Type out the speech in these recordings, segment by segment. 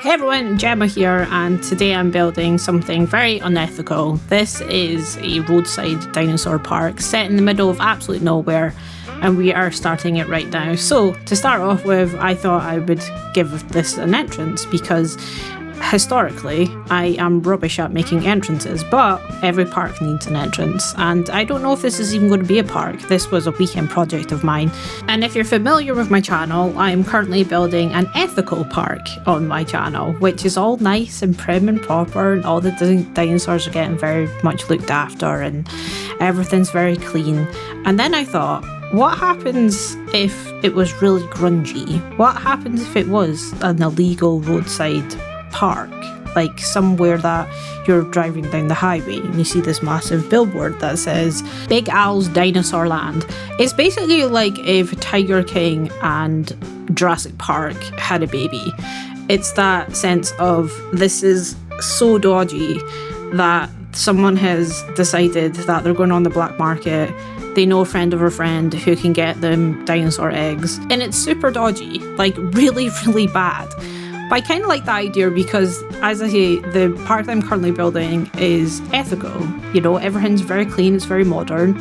Hey everyone, Gemma here, and today I'm building something very unethical. This is a roadside dinosaur park set in the middle of absolute nowhere, and we are starting it right now. So to start off with, I thought I would give this an entrance because historically I am rubbish at making entrances, but every park needs an entrance, and I don't know if this is even going to be a park. This was a weekend project of mine, and if you're familiar with my channel, I am currently building an ethical park on my channel, which is all nice and prim and proper, and all the dinosaurs are getting very much looked after and everything's very clean. And then I thought, what happens if it was really grungy? What happens if it was an illegal roadside park, like somewhere that you're driving down the highway and you see this massive billboard that says Big Al's Dinosaur Land? It's basically like if Tiger King and Jurassic Park had a baby. It's that sense of this is so dodgy that someone has decided that they're going on the black market. They know a friend of a friend who can get them dinosaur eggs, and it's super dodgy, like really, really bad. But I kind of like the idea because, as I say, the park that I'm currently building is ethical. You know, everything's very clean, it's very modern,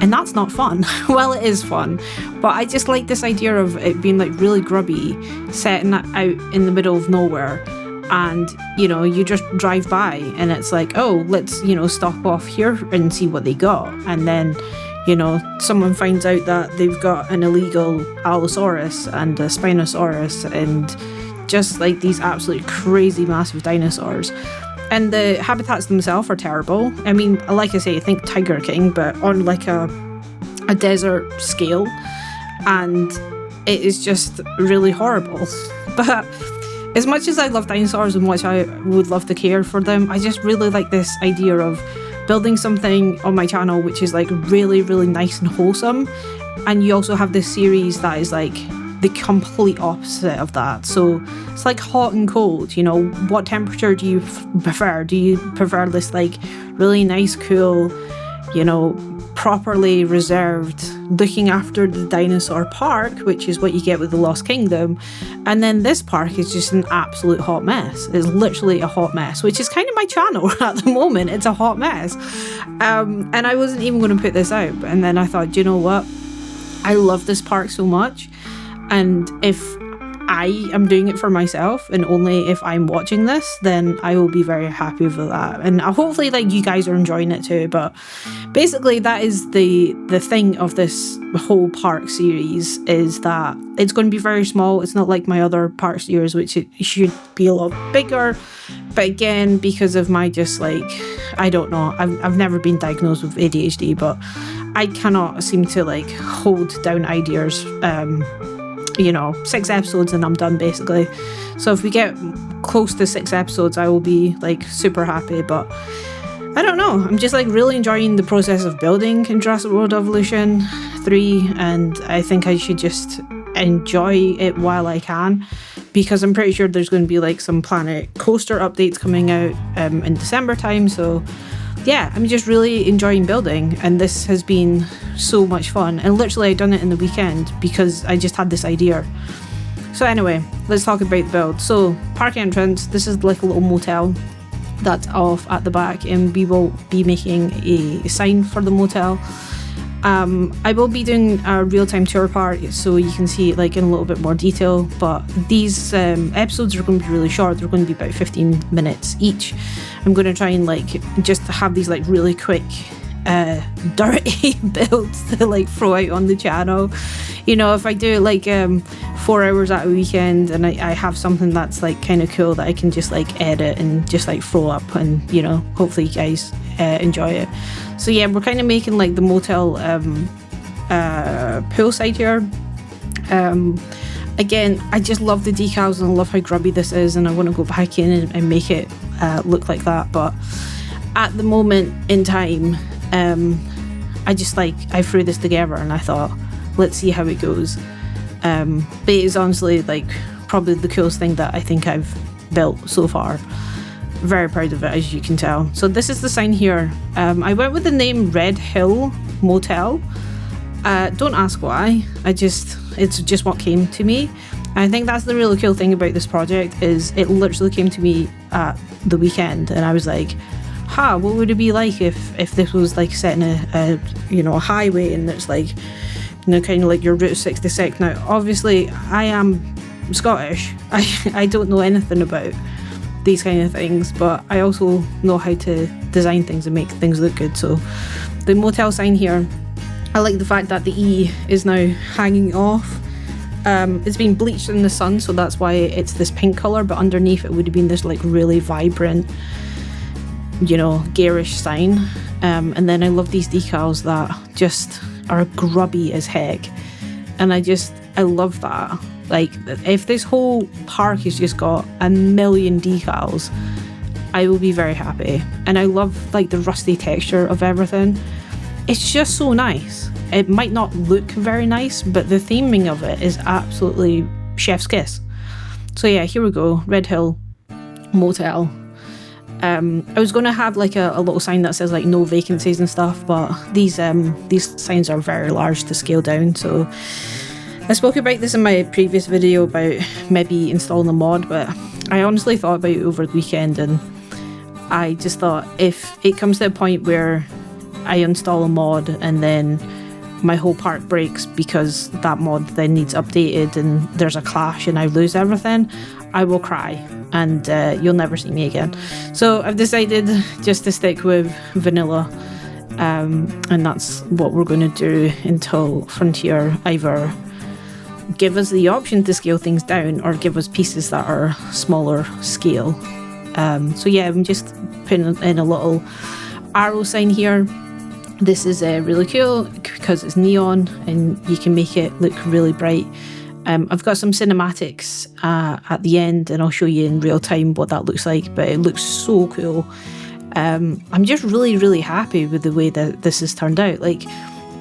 and that's not fun. Well, it is fun, but I just like this idea of it being like really grubby, setting out in the middle of nowhere, and, you know, you just drive by and it's like, oh, let's, you know, stop off here and see what they got. And then, you know, someone finds out that they've got an illegal Allosaurus and a Spinosaurus and just like these absolutely crazy massive dinosaurs. And the habitats themselves are terrible. I mean, like I say, I think Tiger King, but on like a desert scale. And it is just really horrible. But as much as I love dinosaurs and much I would love to care for them, I just really like this idea of building something on my channel which is like really, really nice and wholesome. And you also have this series that is like the complete opposite of that. So it's like hot and cold, you know. What temperature do you prefer? Do you prefer this like really nice, cool, you know, properly reserved, looking after the dinosaur park, which is what you get with the Lost Kingdom, and then this park is just an absolute hot mess. It's literally a hot mess, which is kind of my channel at the moment. It's a hot mess. And I wasn't even going to put this out, and then I thought, you know what, I love this park so much, and if I am doing it for myself and only if I'm watching this, then I will be very happy with that. And hopefully like you guys are enjoying it too. But basically that is the thing of this whole park series, is that it's going to be very small. It's not like my other park series, which it should be a lot bigger. But again, because of my just like, I don't know, I've never been diagnosed with ADHD, but I cannot seem to like hold down ideas. You know, 6 episodes and I'm done basically. So if we get close to 6 episodes, I will be like super happy. But I don't know, I'm just like really enjoying the process of building in Jurassic World Evolution 3, and I think I should just enjoy it while I can, because I'm pretty sure there's going to be like some Planet Coaster updates coming out in December time. So yeah, I'm just really enjoying building, and this has been so much fun. And literally I done it in the weekend because I just had this idea. So anyway, let's talk about the build. So park entrance, this is like a little motel that's off at the back, and we will be making a sign for the motel. I will be doing a real-time tour part so you can see it like in a little bit more detail, but these episodes are going to be really short. They're going to be about 15 minutes each. I'm going to try and like just have these like really quick dirty builds to like throw out on the channel. You know, if I do like 4 hours at a weekend and I have something that's like kind of cool that I can just like edit and just like throw up, and you know, hopefully you guys enjoy it. So yeah, we're kind of making like the motel poolside here. Again, I just love the decals and I love how grubby this is, and I want to go back in and make it look like that. But at the moment in time, I just like, I threw this together and I thought, let's see how it goes. But it is honestly like probably the coolest thing that I think I've built so far. Very proud of it, as you can tell. So this is the sign here. I went with the name Red Hill Motel. Don't ask why. It's just what came to me. I think that's the really cool thing about this project is it literally came to me at the weekend and I was like, what would it be like if this was like set in a highway and it's like, kind of like your Route 66. Now, obviously, I am Scottish. I don't know anything about these kind of things, but I also know how to design things and make things look good. So the motel sign here, I like the fact that the E is now hanging off. It's been bleached in the sun, so that's why it's this pink colour, but underneath it would have been this like really vibrant, garish sign. And then I love these decals that just are grubby as heck. And I love that. Like, if this whole park has just got a million decals, I will be very happy. And I love like the rusty texture of everything. It's just so nice. It might not look very nice, but the theming of it is absolutely chef's kiss. So yeah, here we go, Red Hill Motel. I was going to have like a little sign that says like no vacancies and stuff, but these signs are very large to scale down. So I spoke about this in my previous video about maybe installing a mod, but I honestly thought about it over the weekend and I just thought if it comes to a point where I install a mod and then my whole park breaks because that mod then needs updated and there's a clash and I lose everything, I will cry and you'll never see me again. So I've decided just to stick with vanilla, and that's what we're going to do until Frontier either give us the option to scale things down or give us pieces that are smaller scale. So yeah, I'm just putting in a little arrow sign here. This is really cool because it's neon and you can make it look really bright. I've got some cinematics at the end and I'll show you in real time what that looks like, but it looks so cool. I'm just really, really happy with the way that this has turned out. Like,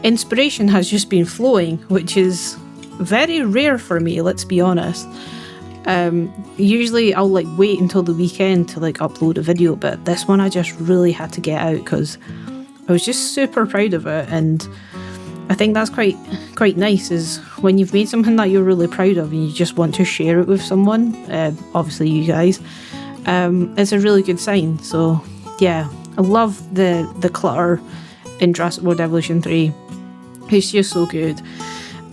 inspiration has just been flowing, which is very rare for me, let's be honest. Usually I'll like wait until the weekend to like upload a video, but this one I just really had to get out because I was just super proud of it. And I think that's quite nice, is when you've made something that you're really proud of and you just want to share it with someone, obviously you guys, it's a really good sign. So yeah, I love the clutter in Jurassic World Evolution 3. It's just so good.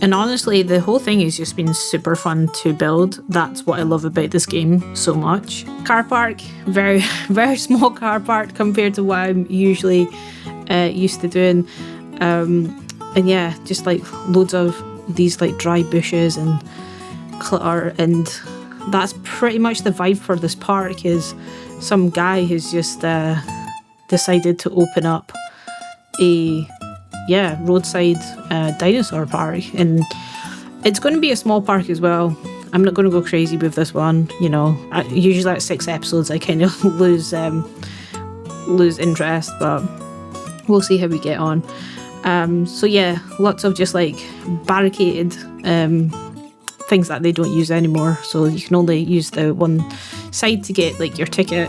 And honestly, the whole thing has just been super fun to build. That's what I love about this game so much. Car park, very, very small car park compared to what I'm usually used to doing. And yeah, just like loads of these like dry bushes and clutter. And that's pretty much the vibe for this park, is some guy who's just decided to open up a roadside dinosaur park, and it's going to be a small park as well. I'm not going to go crazy with this one, usually at 6 episodes I kind of lose interest, but we'll see how we get on. So yeah, lots of just like barricaded things that they don't use anymore, so you can only use the one side to get like your ticket,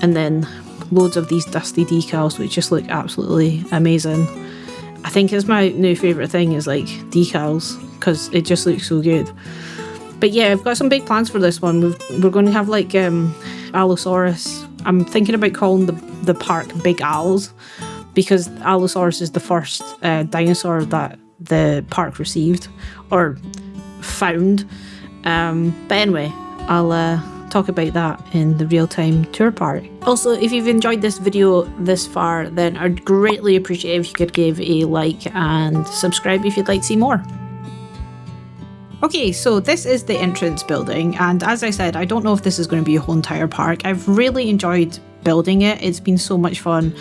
and then loads of these dusty decals which just look absolutely amazing. I think it's my new favourite thing is like decals, because it just looks so good. But yeah, I've got some big plans for this one. We're going to have like Allosaurus. I'm thinking about calling the park Big Al's, because Allosaurus is the first dinosaur that the park received or found. But anyway, I'll talk about that in the real-time tour part. Also, if you've enjoyed this video this far, then I'd greatly appreciate if you could give a like and subscribe if you'd like to see more. Okay, so this is the entrance building, and as I said, I don't know if this is going to be a whole entire park. I've really enjoyed building it. It's been so much fun.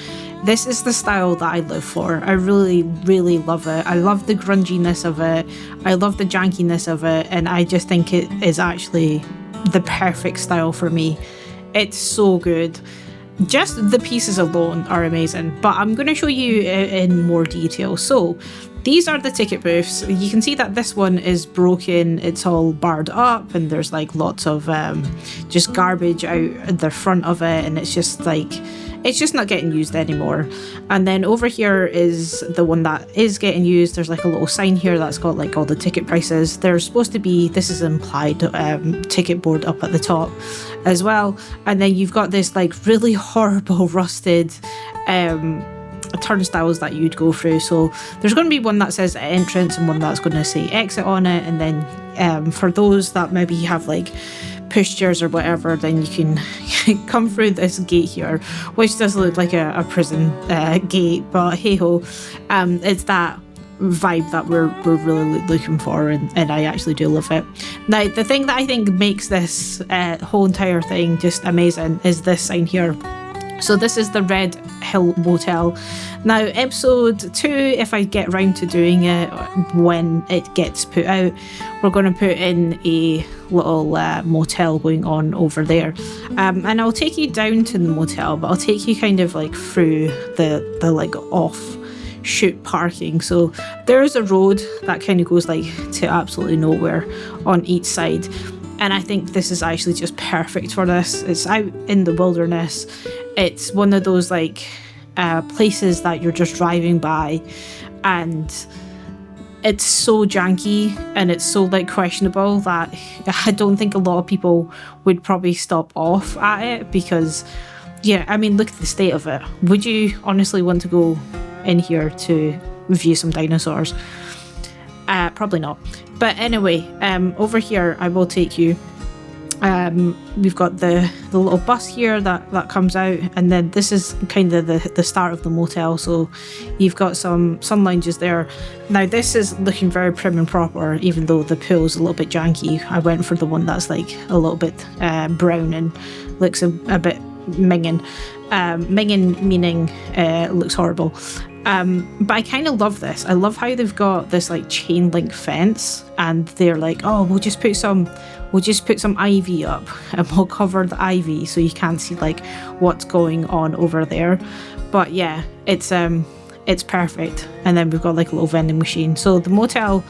This is the style that I live for. I really, really love it. I love the grunginess of it. I love the jankiness of it, and I just think it is actually the perfect style for me. It's so good. Just the pieces alone are amazing, but I'm going to show you in more detail. So these are the ticket booths. You can see that this one is broken, it's all barred up, and there's like lots of just garbage out at the front of it, and it's just like, it's just not getting used anymore. And then over here is the one that is getting used. There's like a little sign here that's got like all the ticket prices. There's supposed to be, this is implied, ticket board up at the top as well. And then you've got this like really horrible rusted turnstiles that you'd go through. So there's going to be one that says entrance and one that's going to say exit on it. And then for those that maybe have like pushchairs or whatever, then you can come through this gate here, which does look like a prison gate, but hey ho, it's that vibe that we're really looking for, and I actually do love it. Now, the thing that I think makes this whole entire thing just amazing is this sign here. So this is the Red Hill Motel. Now, episode 2, if I get round to doing it when it gets put out, we're going to put in a little motel going on over there. And I'll take you down to the motel, but I'll take you kind of like through the like offshoot parking. So there is a road that kind of goes like to absolutely nowhere on each side. And I think this is actually just perfect for this. It's out in the wilderness. It's one of those like places that you're just driving by, and it's so janky and it's so like questionable that I don't think a lot of people would probably stop off at it, because yeah, I mean, look at the state of it. Would you honestly want to go in here to view some dinosaurs? Probably not. But anyway, over here I will take you. We've got the little bus here that comes out, and then this is kind of the start of the motel. So you've got some sun lounges there. Now this is looking very prim and proper, even though the pool's a little bit janky. I went for the one that's like a little bit brown and looks a bit minging. Minging meaning looks horrible. But I kind of love this. I love how they've got this like chain link fence, and they're like, oh, we'll just put some ivy up, and we'll cover the ivy so you can't see like what's going on over there. But yeah, it's perfect. And then we've got like a little vending machine. So the motel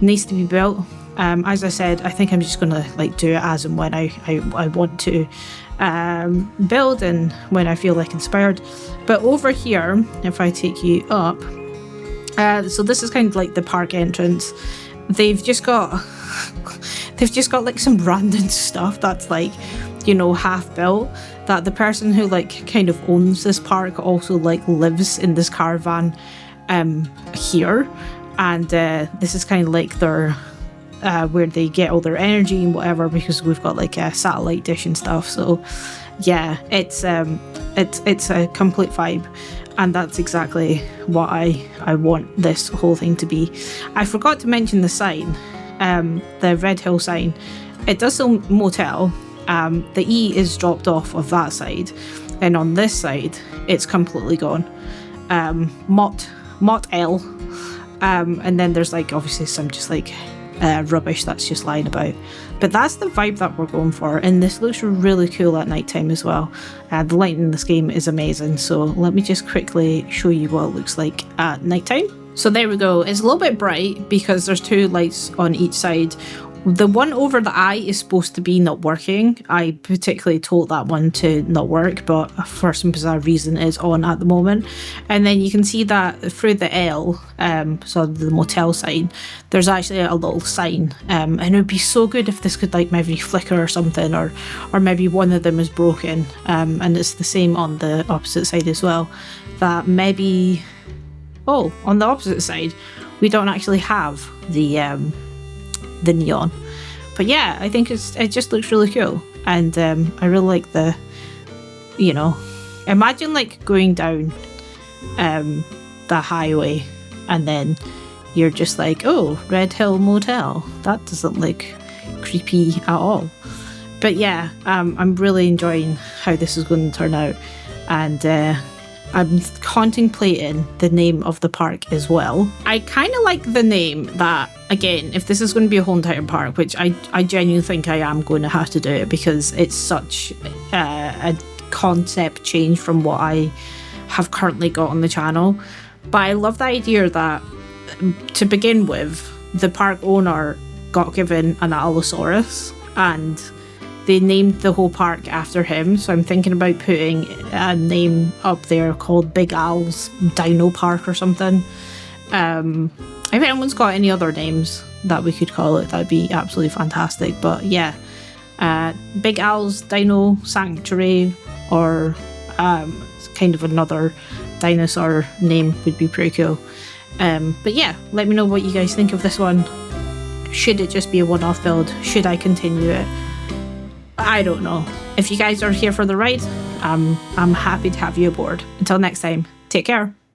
needs to be built. As I said, I think I'm just gonna like do it as and when I want to build and when I feel like inspired. But over here, if I take you up, so this is kind of like the park entrance. They've just got like some random stuff that's like, you know, half built, that the person who like kind of owns this park also like lives in this caravan here, and this is kind of like their where they get all their energy and whatever, because we've got like a satellite dish and stuff. So yeah, it's a complete vibe, and that's exactly what I want this whole thing to be. I forgot to mention the sign, the Red Hill sign. It does say motel. The E is dropped off of that side, and on this side it's completely gone. Motel, and then there's like obviously some just like rubbish that's just lying about. But that's the vibe that we're going for, and this looks really cool at night time as well. The lighting in this game is amazing, so let me just quickly show you what it looks like at night time. So there we go. It's a little bit bright because there's 2 lights on each side. The one over the eye is supposed to be not working. I particularly told that one to not work, but for some bizarre reason it's on at the moment. And then you can see that through the L, so the motel sign, there's actually a little sign. And it would be so good if this could like maybe flicker or something, or maybe one of them is broken. And it's the same on the opposite side as well. That maybe, oh, on the opposite side, we don't actually have the neon. But yeah, I think it just looks really cool, and I really like the, you know, imagine like going down the highway and then you're just like, oh, Red Hill Motel, that doesn't look creepy at all. But yeah, I'm really enjoying how this is going to turn out, and I'm contemplating the name of the park as well. I kind of like the name that, again, if this is going to be a whole entire park, which I genuinely think I am going to have to do it, because it's such a concept change from what I have currently got on the channel. But I love the idea that to begin with, the park owner got given an Allosaurus and they named the whole park after him. So I'm thinking about putting a name up there called Big Al's Dino Park or something. If anyone's got any other names that we could call it, that'd be absolutely fantastic. But yeah, Big Al's Dino Sanctuary, or kind of another dinosaur name would be pretty cool. But yeah, let me know what you guys think of this one. Should it just be a one-off build? Should I continue it? I don't know. If you guys are here for the ride, I'm happy to have you aboard. Until next time, take care.